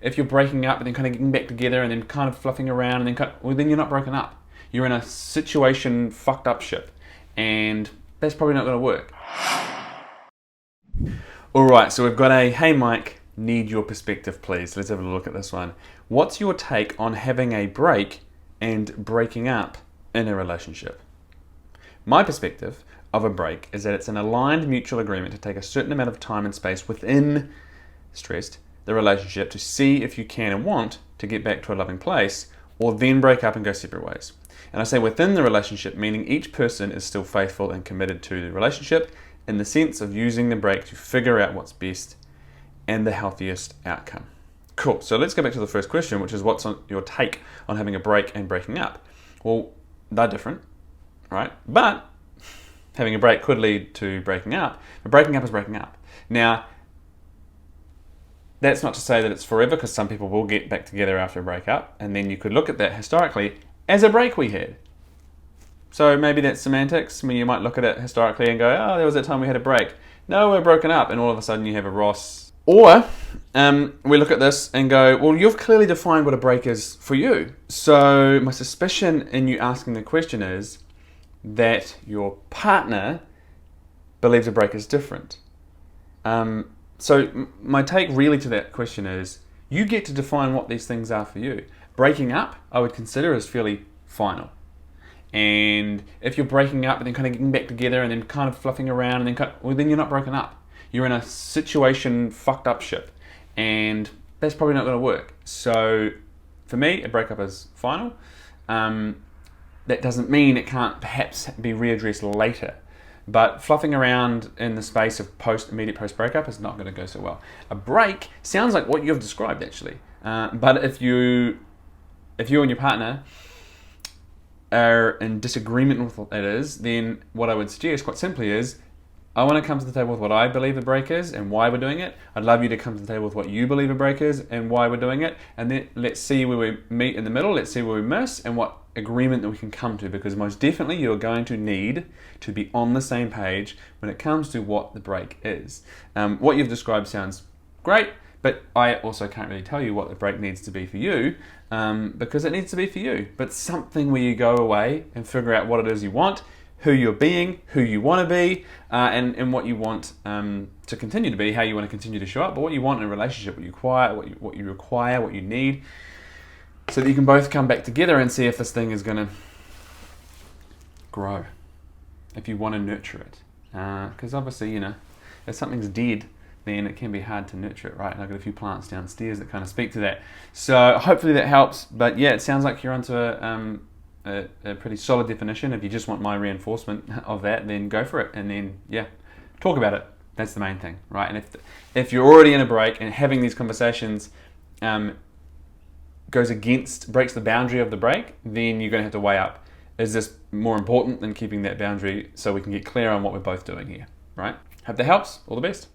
if you're breaking up and then kind of getting back together and then kind of fluffing around and then well, then you're not broken up. You're in a situation fucked up ship, and that's probably not going to work. Alright, so we've got a, hey Mike, need your perspective please. Let's have a look at this one. What's your take on having a break and breaking up in a relationship? My perspective of a break is that it's an aligned mutual agreement to take a certain amount of time and space within, stressed, the relationship to see if you can and want to get back to a loving place, or then break up and go separate ways. And I say within the relationship, meaning each person is still faithful and committed to the relationship in the sense of using the break to figure out what's best and the healthiest outcome. Cool, so let's go back to the first question, which is what's your take on having a break and breaking up? Well, they're different, right? But having a break could lead to breaking up, but breaking up is breaking up. Now, that's not to say that it's forever, because some people will get back together after a breakup, and then you could look at that historically as a break we had. So maybe that's semantics. I mean, you might look at it historically and go, oh, there was that time we had a break. No, we're broken up, and all of a sudden you have a Ross. Or we look at this and go, well, you've clearly defined what a break is for you. So my suspicion in you asking the question is that your partner believes a break is different. So my take really to that question is, you get to define what these things are for you. Breaking up, I would consider as fairly final. And if you're breaking up and then kind of getting back together and then kind of fluffing around and then well, then you're not broken up. You're in a situation fucked up ship, and that's probably not going to work. So for me, a breakup is final. That doesn't mean it can't perhaps be readdressed later. But fluffing around in the space of immediate post breakup is not going to go so well. A break sounds like what you've described actually. But if you and your partner are in disagreement with what that is, then what I would suggest quite simply is, I want to come to the table with what I believe a break is and why we're doing it. I'd love you to come to the table with what you believe a break is and why we're doing it. And then let's see where we meet in the middle. Let's see where we miss and what agreement that we can come to, because most definitely you're going to need to be on the same page when it comes to what the break is. What you've described sounds great, but I also can't really tell you what the break needs to be for you, because it needs to be for you. But something where you go away and figure out what it is you want, who you're being, who you want to be, and what you want to continue to be, how you want to continue to show up, but what you want in a relationship, what you require, what you need, so that you can both come back together and see if this thing is going to grow, if you want to nurture it. Because obviously, if something's dead, then it can be hard to nurture it, right? And I've got a few plants downstairs that kind of speak to that. So hopefully that helps. But yeah, it sounds like you're onto a pretty solid definition. If you just want my reinforcement of that, then go for it. And then, talk about it. That's the main thing, right? And if you're already in a break and having these conversations breaks the boundary of the break, then you're going to have to weigh up, is this more important than keeping that boundary so we can get clear on what we're both doing here, right? Hope that helps. All the best.